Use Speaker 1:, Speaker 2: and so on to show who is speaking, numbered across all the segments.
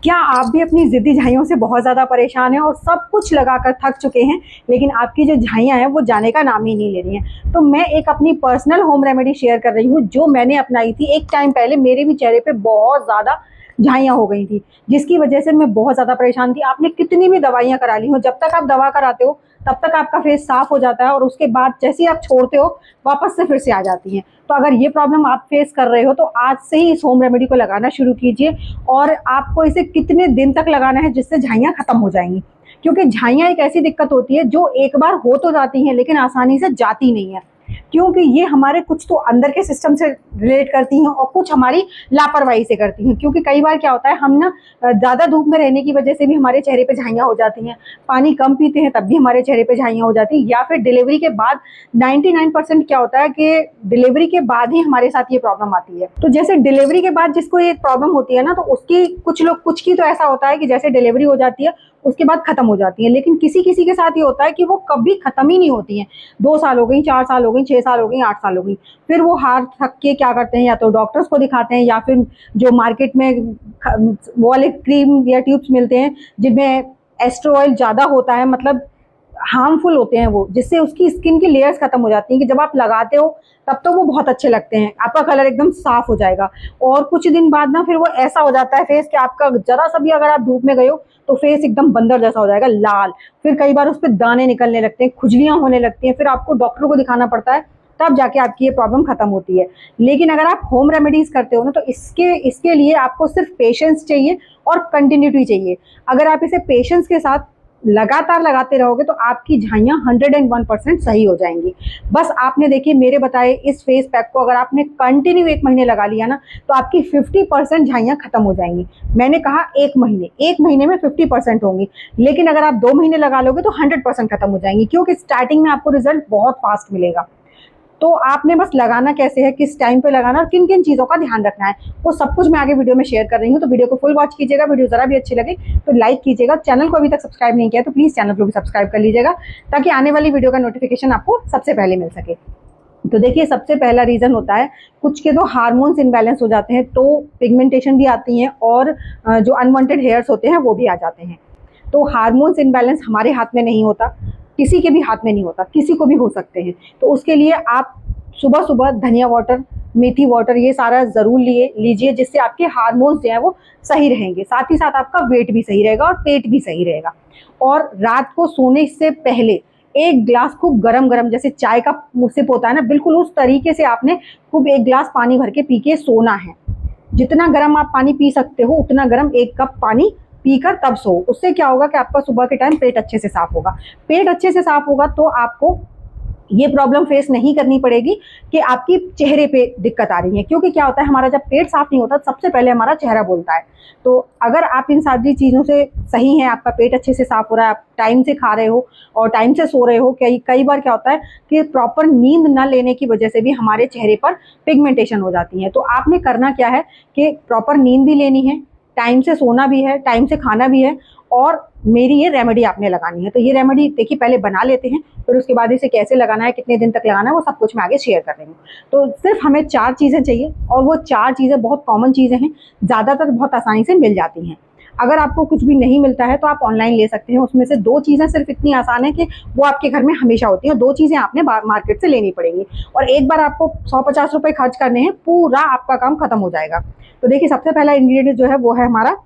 Speaker 1: क्या आप भी अपनी ज़िद्दी झाइयों से बहुत ज़्यादा परेशान हैं और सब कुछ लगाकर थक चुके हैं, लेकिन आपकी जो झाइयाँ हैं वो जाने का नाम ही नहीं ले रही हैं? तो मैं एक अपनी पर्सनल होम रेमेडी शेयर कर रही हूँ जो मैंने अपनाई थी। एक टाइम पहले मेरे भी चेहरे पे बहुत ज़्यादा झाइयाँ हो गई थी, जिसकी वजह से मैं बहुत ज़्यादा परेशान थी। आपने कितनी भी दवाइयाँ करा ली हो, जब तक आप दवा कराते हो तब तक आपका फेस साफ हो जाता है और उसके बाद जैसे ही आप छोड़ते हो वापस से फिर से आ जाती हैं। तो अगर ये प्रॉब्लम आप फेस कर रहे हो तो आज से ही इस होम रेमेडी को लगाना शुरू कीजिए। और आपको इसे कितने दिन तक लगाना है जिससे झाइयाँ खत्म हो जाएंगी, क्योंकि झाइयाँ एक ऐसी दिक्कत होती है जो एक बार हो तो जाती हैं लेकिन आसानी से जाती नहीं है, क्योंकि ये हमारे कुछ तो अंदर के सिस्टम से रिलेट करती हैं और कुछ हमारी लापरवाही से करती हैं। क्योंकि कई बार क्या होता है, हम ना ज़्यादा धूप में रहने की वजह से भी हमारे चेहरे पे झाइयाँ हो जाती हैं, पानी कम पीते हैं तब भी हमारे चेहरे पे झाइयाँ हो जाती हैं, या फिर डिलीवरी के बाद 99% क्या होता है कि डिलीवरी के बाद ही हमारे साथ ये प्रॉब्लम आती है। तो जैसे डिलीवरी के बाद जिसको ये प्रॉब्लम होती है ना, तो उसकी कुछ की तो ऐसा होता है कि जैसे डिलीवरी हो जाती है उसके बाद खत्म हो जाती है, लेकिन किसी किसी के साथ ये होता है कि वो कभी खत्म ही नहीं होती हैं। 2 साल हो गई, 4 साल हो गई, 6 साल हो गई, 8 साल हो गई, फिर वो हार थक के क्या करते हैं, या तो डॉक्टर्स को दिखाते हैं या फिर जो मार्केट में वो वाले क्रीम या ट्यूब्स मिलते हैं जिनमें एस्टर ऑयल ज़्यादा होता है, मतलब हार्मफुल होते हैं वो, जिससे उसकी स्किन की लेयर्स खत्म हो जाती हैं कि जब आप लगाते हो तब तो वो बहुत अच्छे लगते हैं, आपका कलर एकदम साफ हो जाएगा, और कुछ दिन बाद ना फिर वो ऐसा हो जाता है फेस कि आपका जरा सा भी अगर आप धूप में गए हो तो फेस एकदम बंदर जैसा हो जाएगा, लाल। फिर कई बार उस पर दाने निकलने लगते हैं, खुजलियां होने लगती हैं, फिर आपको डॉक्टर को दिखाना पड़ता है, तब जाके आपकी ये प्रॉब्लम खत्म होती है। लेकिन अगर आप होम रेमेडीज करते हो ना, तो इसके इसके लिए आपको सिर्फ पेशेंस चाहिए और कंटिन्यूटी चाहिए। अगर आप इसे पेशेंस के साथ लगातार लगाते रहोगे तो आपकी झाइयाँ 101% सही हो जाएंगी। बस आपने देखिए मेरे बताए इस फेस पैक को अगर आपने कंटिन्यू 1 महीने लगा लिया ना, तो आपकी 50% झाइयाँ खत्म हो जाएंगी। मैंने कहा 1 महीने में 50% होंगी, लेकिन अगर आप 2 महीने लगा लोगे तो 100% खत्म हो जाएंगी, क्योंकि स्टार्टिंग में आपको रिजल्ट बहुत फास्ट मिलेगा। तो आपने बस लगाना कैसे है, किस टाइम पे लगाना और किन किन चीज़ों का ध्यान रखना है, वो सब कुछ मैं आगे वीडियो में शेयर कर रही हूँ। तो वीडियो को फुल वॉच कीजिएगा। वीडियो ज़रा भी अच्छी लगे तो लाइक कीजिएगा। चैनल को अभी तक सब्सक्राइब नहीं किया तो प्लीज़ चैनल को भी सब्सक्राइब कर लीजिएगा, ताकि आने वाली वीडियो का नोटिफिकेशन आपको सबसे पहले मिल सके। तो देखिए, सबसे पहला रीज़न होता है कुछ के तो हार्मोन्स इम्बैलेंस हो जाते हैं, तो पिगमेंटेशन भी आती हैं और जो अनवांटेड हेयर्स होते हैं वो भी आ जाते हैं। तो हार्मोन्स इम्बैलेंस हमारे हाथ में नहीं होता, किसी के भी हाथ में नहीं होता, किसी को भी हो सकते हैं। तो उसके लिए आप सुबह सुबह धनिया वाटर, मेथी वाटर, ये सारा ज़रूर लीजिए, जिससे आपके हार्मोन्स जो हैं वो सही रहेंगे, साथ ही साथ आपका वेट भी सही रहेगा और पेट भी सही रहेगा। और रात को सोने से पहले 1 ग्लास खूब गरम गरम, जैसे चाय का सिप होता है ना, बिल्कुल उस तरीके से आपने खूब 1 ग्लास पानी भर के पी के सोना है। जितना गर्म आप पानी पी सकते हो उतना गर्म 1 कप पानी पीकर तब सो। उससे क्या होगा कि आपका सुबह के टाइम पेट अच्छे से साफ होगा। पेट अच्छे से साफ होगा तो आपको ये प्रॉब्लम फेस नहीं करनी पड़ेगी कि आपकी चेहरे पे दिक्कत आ रही है, क्योंकि क्या होता है, हमारा जब पेट साफ नहीं होता सबसे पहले हमारा चेहरा बोलता है। तो अगर आप इन सारी चीज़ों से सही हैं, आपका पेट अच्छे से साफ हो रहा है, आप टाइम से खा रहे हो और टाइम से सो रहे हो, कई बार क्या होता है कि प्रॉपर नींद न लेने की वजह से भी हमारे चेहरे पर पिगमेंटेशन हो जाती है। तो आपने करना क्या है कि प्रॉपर नींद भी लेनी है, टाइम से सोना भी है, टाइम से खाना भी है, और मेरी ये रेमेडी आपने लगानी है। तो ये रेमेडी देखिए पहले बना लेते हैं, फिर उसके बाद इसे कैसे लगाना है, कितने दिन तक लगाना है, वो सब कुछ मैं आगे शेयर कर रही हूँ। तो सिर्फ हमें 4 चीज़ें चाहिए, और वो 4 चीज़ें बहुत कॉमन चीज़ें हैं, ज़्यादातर बहुत आसानी से मिल जाती हैं। अगर आपको कुछ भी नहीं मिलता है तो आप ऑनलाइन ले सकते हैं। उसमें से 2 चीज़ें सिर्फ इतनी आसान है कि वो आपके घर में हमेशा होती हैं। 2 चीज़ें आपने मार्केट से लेनी पड़ेंगी, और एक बार आपको 150 रुपये खर्च करने हैं, पूरा आपका काम खत्म हो जाएगा। तो देखिए, सबसे पहला इंग्रेडिएंट जो है वो है हमारा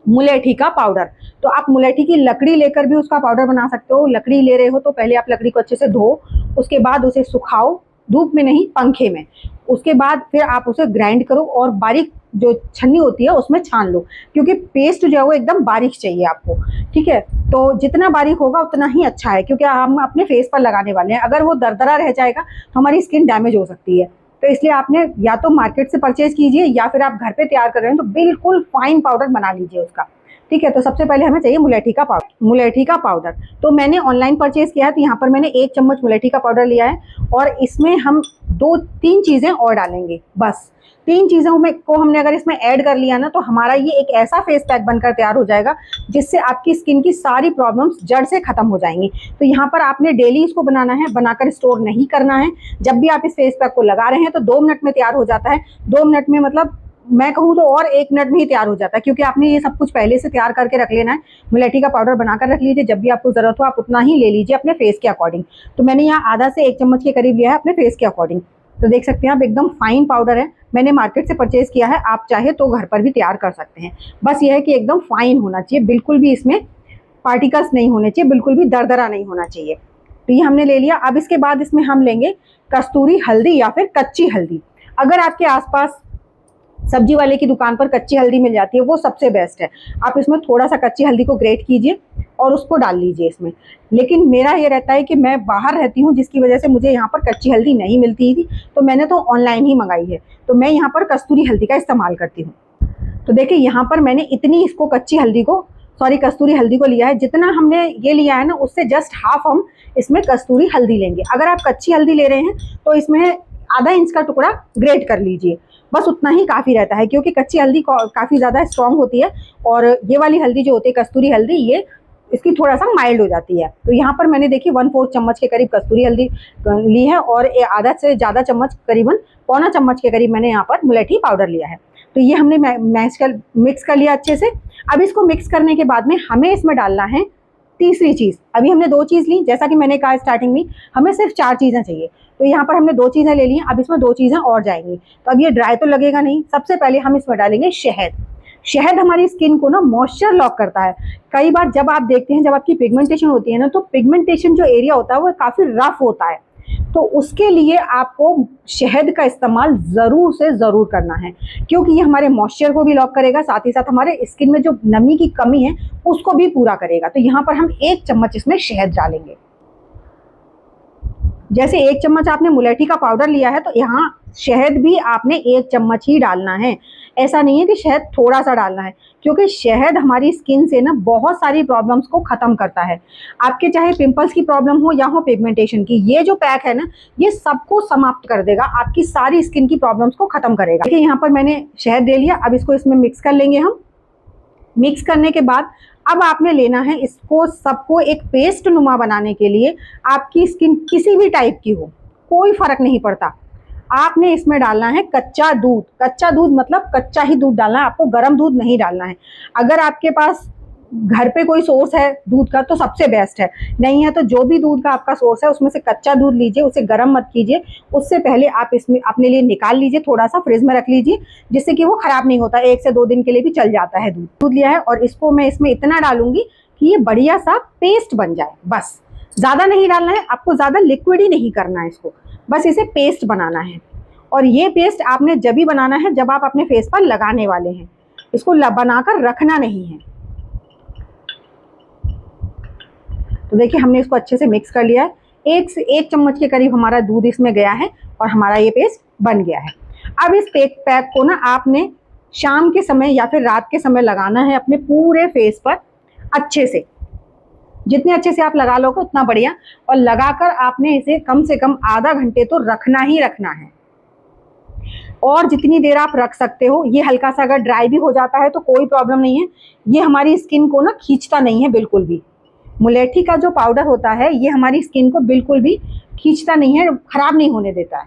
Speaker 1: मुलेठी का पाउडर। तो आप मुलेठी की लकड़ी लेकर भी उसका पाउडर बना सकते हो। लकड़ी ले रहे हो तो पहले आप लकड़ी को अच्छे से धो, उसके बाद उसे सुखाओ, धूप में नहीं, पंखे में। उसके बाद फिर आप उसे ग्राइंड करो और बारीक जो छन्नी होती है उसमें छान लो, क्योंकि पेस्ट जो है वो एकदम बारीक चाहिए आपको। ठीक है, तो जितना बारीक होगा उतना ही अच्छा है, क्योंकि हम अपने फेस पर लगाने वाले हैं। अगर वो दरदरा रह जाएगा तो हमारी स्किन डैमेज हो सकती है। तो इसलिए आपने या तो मार्केट से परचेज कीजिए, या फिर आप घर पे तैयार कर रहे हैं तो बिल्कुल फाइन पाउडर बना लीजिए उसका। ठीक है, तो सबसे पहले हमें चाहिए मुलेठी का पाउडर। मुलेठी का पाउडर तो मैंने ऑनलाइन परचेज किया है, तो यहाँ पर मैंने 1 चम्मच मुलेठी का पाउडर लिया है, और इसमें हम 2-3 चीज़ें और डालेंगे। बस 3 चीज़ों में को हमने अगर इसमें ऐड कर लिया ना, तो हमारा ये एक ऐसा फेस पैक बनकर तैयार हो जाएगा जिससे आपकी स्किन की सारी प्रॉब्लम्स जड़ से खत्म हो जाएंगी। तो यहाँ पर आपने डेली इसको बनाना है, बनाकर स्टोर नहीं करना है। जब भी आप इस फेस पैक को लगा रहे हैं तो 2 मिनट में तैयार हो जाता है। 2 मिनट में मतलब मैं कहूँ तो और 1 मिनट में ही तैयार हो जाता है, क्योंकि आपने ये सब कुछ पहले से तैयार करके रख लेना है। मुलेठी का पाउडर बनाकर रख लीजिए, जब भी आपको ज़रूरत हो आप उतना ही ले लीजिए अपने फेस के अकॉर्डिंग। तो मैंने यहाँ आधा से 1 चम्मच के करीब लिया है अपने फेस के अकॉर्डिंग। तो देख सकते हैं आप, एकदम फाइन पाउडर है, मैंने मार्केट से परचेज़ किया है, आप चाहे तो घर पर भी तैयार कर सकते हैं। बस ये है कि एकदम फाइन होना चाहिए, बिल्कुल भी इसमें पार्टिकल्स नहीं होने चाहिए, बिल्कुल भी दरदरा नहीं होना चाहिए। तो ये हमने ले लिया। अब इसके बाद इसमें हम लेंगे कस्तूरी हल्दी या फिर कच्ची हल्दी। अगर आपके आसपास सब्जी वाले की दुकान पर कच्ची हल्दी मिल जाती है, वो सबसे बेस्ट है। आप इसमें थोड़ा सा कच्ची हल्दी को ग्रेट कीजिए और उसको डाल लीजिए इसमें। लेकिन मेरा ये रहता है कि मैं बाहर रहती हूँ, जिसकी वजह से मुझे यहाँ पर कच्ची हल्दी नहीं मिलती थी, तो मैंने तो ऑनलाइन ही मंगाई है। तो मैं यहाँ पर कस्तूरी हल्दी का इस्तेमाल करती हूँ। तो देखिए यहाँ पर मैंने इतनी इसको कस्तूरी हल्दी को लिया है। जितना हमने ये लिया है ना, उससे जस्ट हाफ हम इसमें कस्तूरी हल्दी लेंगे। अगर आप कच्ची हल्दी ले रहे हैं तो इसमें आधा इंच का टुकड़ा ग्रेट कर लीजिए, बस उतना ही काफ़ी रहता है, क्योंकि कच्ची हल्दी काफ़ी ज़्यादा स्ट्रॉन्ग होती है और ये वाली हल्दी जो होती है कस्तूरी हल्दी, ये इसकी थोड़ा सा माइल्ड हो जाती है। तो यहाँ पर मैंने देखिए 1/4 चम्मच के करीब कस्तूरी हल्दी ली है और आधा से ज़्यादा चम्मच, करीबन पौना चम्मच के करीब मैंने यहाँ पर मुलेठी पाउडर लिया है। तो ये हमने मिक्स कर लिया अच्छे से। अब इसको मिक्स करने के बाद में हमें इसमें डालना है तीसरी चीज़। अभी हमने 2 चीज़ ली, जैसा कि मैंने कहा स्टार्टिंग में हमें सिर्फ 4 चीज़ें चाहिए, तो यहाँ पर हमने 2 चीज़ें ले ली हैं। अब इसमें 2 चीज़ें और जाएंगी। तो अब ये ड्राई तो लगेगा नहीं। सबसे पहले हम इसमें डालेंगे शहद। शहद हमारी स्किन को ना मॉइस्चर लॉक करता है। कई बार जब आप देखते हैं, जब आपकी पिगमेंटेशन होती है ना, तो पिगमेंटेशन जो एरिया होता है वो काफ़ी रफ होता है, तो उसके लिए आपको शहद का इस्तेमाल ज़रूर से ज़रूर करना है, क्योंकि ये हमारे मॉइस्चर को भी लॉक करेगा, साथ ही साथ हमारे स्किन में जो नमी की कमी है उसको भी पूरा करेगा। तो यहाँ पर हम 1 चम्मच इसमें शहद डालेंगे। जैसे 1 चम्मच आपने मुलेठी का पाउडर लिया है, तो यहाँ शहद भी आपने 1 चम्मच ही डालना है। ऐसा नहीं है कि शहद थोड़ा सा डालना है, क्योंकि शहद हमारी स्किन से ना बहुत सारी प्रॉब्लम्स को ख़त्म करता है। आपके चाहे पिंपल्स की प्रॉब्लम हो या हो पिगमेंटेशन की, ये जो पैक है ना, ये सबको समाप्त कर देगा, आपकी सारी स्किन की प्रॉब्लम्स को ख़त्म करेगा। देखिए यहाँ पर मैंने शहद ले लिया। अब इसको इसमें मिक्स कर लेंगे हम। मिक्स करने के बाद अब आपने लेना है इसको सबको एक पेस्ट नुमा बनाने के लिए। आपकी स्किन किसी भी टाइप की हो, कोई फर्क नहीं पड़ता, आपने इसमें डालना है कच्चा दूध। कच्चा दूध मतलब कच्चा ही दूध डालना है, आपको गर्म दूध नहीं डालना है। अगर आपके पास घर पे कोई सोर्स है दूध का तो सबसे बेस्ट है, नहीं है तो जो भी दूध का आपका सोर्स है उसमें से कच्चा दूध लीजिए, उसे गर्म मत कीजिए। उससे पहले आप इसमें अपने लिए निकाल लीजिए, थोड़ा सा फ्रिज में रख लीजिए, जिससे कि वो ख़राब नहीं होता, 1 से 2 दिन के लिए भी चल जाता है। दूध लिया है और इसको मैं इसमें इतना डालूंगी कि ये बढ़िया सा पेस्ट बन जाए। बस ज़्यादा नहीं डालना है आपको, ज़्यादा लिक्विड ही नहीं करना है इसको, बस इसे पेस्ट बनाना है। और ये पेस्ट आपने जब भी बनाना है जब आप अपने फेस पर लगाने वाले हैं, इसको बनाकर रखना नहीं है। तो देखिए हमने इसको अच्छे से मिक्स कर लिया है। 1 चम्मच के करीब हमारा दूध इसमें गया है और हमारा ये पेस्ट बन गया है। अब इस पैक को ना आपने शाम के समय या फिर रात के समय लगाना है अपने पूरे फेस पर अच्छे से। जितने अच्छे से आप लगा लोगे उतना बढ़िया। और लगाकर आपने इसे कम से कम आधा घंटे तो रखना ही रखना है, और जितनी देर आप रख सकते हो। ये हल्का सा अगर ड्राई भी हो जाता है तो कोई प्रॉब्लम नहीं है, ये हमारी स्किन को ना खींचता नहीं है बिल्कुल भी। मुलेठी का जो पाउडर होता है ये हमारी स्किन को बिल्कुल भी खींचता नहीं है, खराब नहीं होने देता है।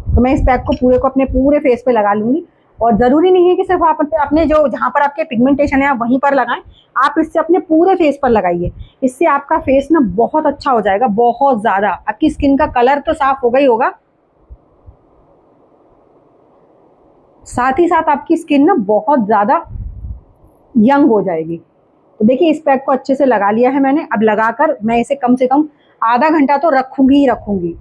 Speaker 1: तो मैं इस पैक को अपने पूरे फेस पे लगा लूँगी। और ज़रूरी नहीं है कि सिर्फ आप अपने जो जहाँ पर आपके पिगमेंटेशन है आप वहीं पर लगाएं, आप इससे अपने पूरे फेस पर लगाइए। इससे आपका फेस ना बहुत अच्छा हो जाएगा, बहुत ज़्यादा। आपकी स्किन का कलर तो साफ होगा ही होगा, साथ ही साथ आपकी स्किन ना बहुत ज़्यादा यंग हो जाएगी। तो देखिए इस पैक को अच्छे से लगा लिया है मैंने। अब लगाकर मैं इसे कम से कम आधा घंटा तो रखूँगी ही रखूँगी।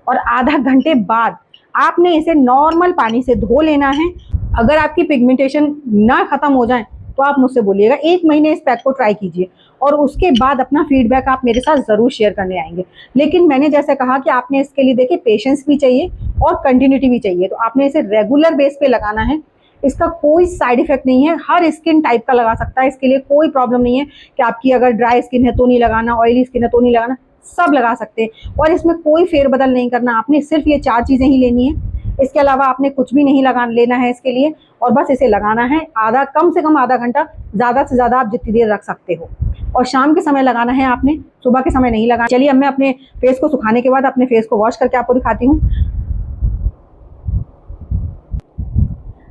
Speaker 1: और आधा घंटे बाद आपने इसे नॉर्मल पानी से धो लेना है। अगर आपकी पिगमेंटेशन ना ख़त्म हो जाए तो आप मुझसे बोलिएगा। 1 महीने इस पैक को ट्राई कीजिए और उसके बाद अपना फीडबैक आप मेरे साथ ज़रूर शेयर करने आएंगे। लेकिन मैंने जैसे कहा कि आपने इसके लिए देखिए पेशेंस भी चाहिए और कंटिन्यूटी भी चाहिए। तो आपने इसे रेगुलर बेस पे लगाना है। इसका कोई साइड इफेक्ट नहीं है, हर स्किन टाइप का लगा सकता है, इसके लिए कोई प्रॉब्लम नहीं है कि आपकी अगर ड्राई स्किन है तो नहीं लगाना, ऑयली स्किन है तो नहीं लगाना, सब लगा सकते हैं। और इसमें कोई फेरबदल नहीं करना, आपने सिर्फ ये 4 चीज़ें ही लेनी है, इसके अलावा आपने कुछ भी नहीं लेना है इसके लिए। और बस इसे लगाना है कम से कम आधा घंटा, ज़्यादा से ज़्यादा आप जितनी देर रख सकते हो। और शाम के समय लगाना है आपने, सुबह के समय नहीं लगाना। चलिए अब मैं अपने फेस को सुखाने के बाद अपने फेस को वॉश करके आपको दिखाती हूँ।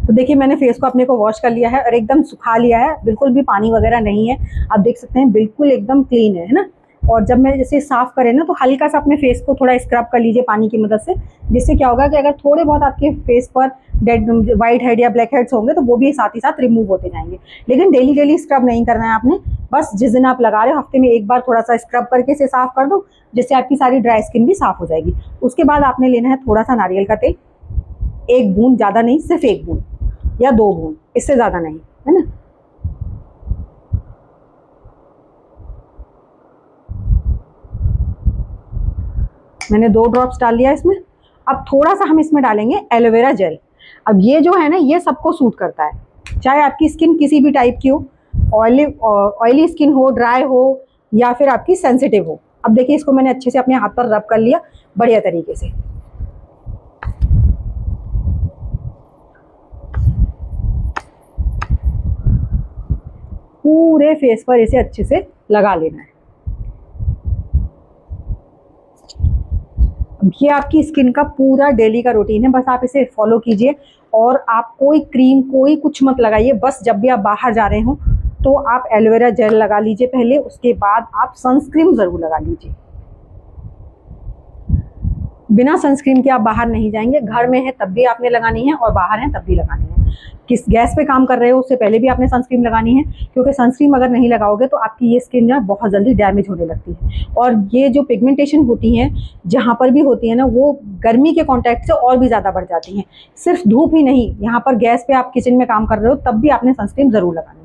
Speaker 1: तो देखिए मैंने फेस को अपने को वॉश कर लिया है और एकदम सुखा लिया है, बिल्कुल भी पानी वगैरह नहीं है। आप देख सकते हैं बिल्कुल एकदम क्लीन है ना। और जब मैं जैसे साफ़ करें ना तो हल्का सा अपने फेस को थोड़ा स्क्रब कर लीजिए पानी की मदद से, जिससे क्या होगा कि अगर थोड़े बहुत आपके फेस पर डेड वाइट हेड या ब्लैक हेड्स होंगे तो वो भी साथ ही साथ रिमूव होते जाएंगे। लेकिन डेली डेली स्क्रब नहीं करना है आपने, बस जिस दिन आप लगा रहे हो हफ्ते में एक बार थोड़ा सा स्क्रब करके इसे साफ़ कर दो, जिससे आपकी सारी ड्राई स्किन भी साफ़ हो जाएगी। उसके बाद आपने लेना है थोड़ा सा नारियल का तेल, 1 बूंद, ज़्यादा नहीं, सिर्फ 1 बूंद या 2 बूंद, इससे ज़्यादा नहीं, है ना। मैंने 2 ड्रॉप्स डाल लिया इसमें। अब थोड़ा सा हम इसमें डालेंगे एलोवेरा जेल। अब ये जो है ना ये सबको सूट करता है, चाहे आपकी स्किन किसी भी टाइप की हो, ऑयली स्किन हो, ड्राई हो या फिर आपकी सेंसिटिव हो। अब देखिए इसको मैंने अच्छे से अपने हाथ पर रब कर लिया बढ़िया तरीके से। पूरे फेस पर इसे अच्छे से लगा लेना है। ये आपकी स्किन का पूरा डेली का रूटीन है, बस आप इसे फॉलो कीजिए। और आप कोई क्रीम कोई कुछ मत लगाइए, बस जब भी आप बाहर जा रहे हो तो आप एलोवेरा जेल लगा लीजिए पहले, उसके बाद आप सनस्क्रीन ज़रूर लगा लीजिए। बिना सनस्क्रीन के आप बाहर नहीं जाएंगे, घर में है तब भी आपने लगानी है और बाहर हैं तब भी लगानी है। किस गैस पे काम कर रहे हो उससे पहले भी आपने सनस्क्रीन लगानी है, क्योंकि सनस्क्रीन अगर नहीं लगाओगे तो आपकी ये स्किन जो है बहुत जल्दी डैमेज होने लगती है। और ये जो पिगमेंटेशन होती है जहाँ पर भी होती है ना, वो गर्मी के कॉन्टैक्ट से और भी ज़्यादा बढ़ जाती हैं। सिर्फ धूप ही नहीं, यहाँ पर गैस पे आप किचन में काम कर रहे हो तब भी आपने सनस्क्रीन ज़रूर लगानी है।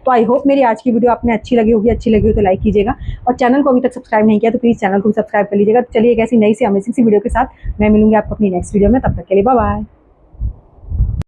Speaker 1: तो आई होप मेरी आज की वीडियो आपने अच्छी लगी हो तो लाइक कीजिएगा, और चैनल को अभी तक सब्सक्राइब नहीं किया तो प्लीज़ चैनल को भी सब्सक्राइब कर लीजिएगा। तो चलिए एक ऐसी नई सी अमेजिंग सी वीडियो के साथ मैं मिलूंगी आपको अपनी नेक्स्ट वीडियो में, तब तक के लिए बाय बाय।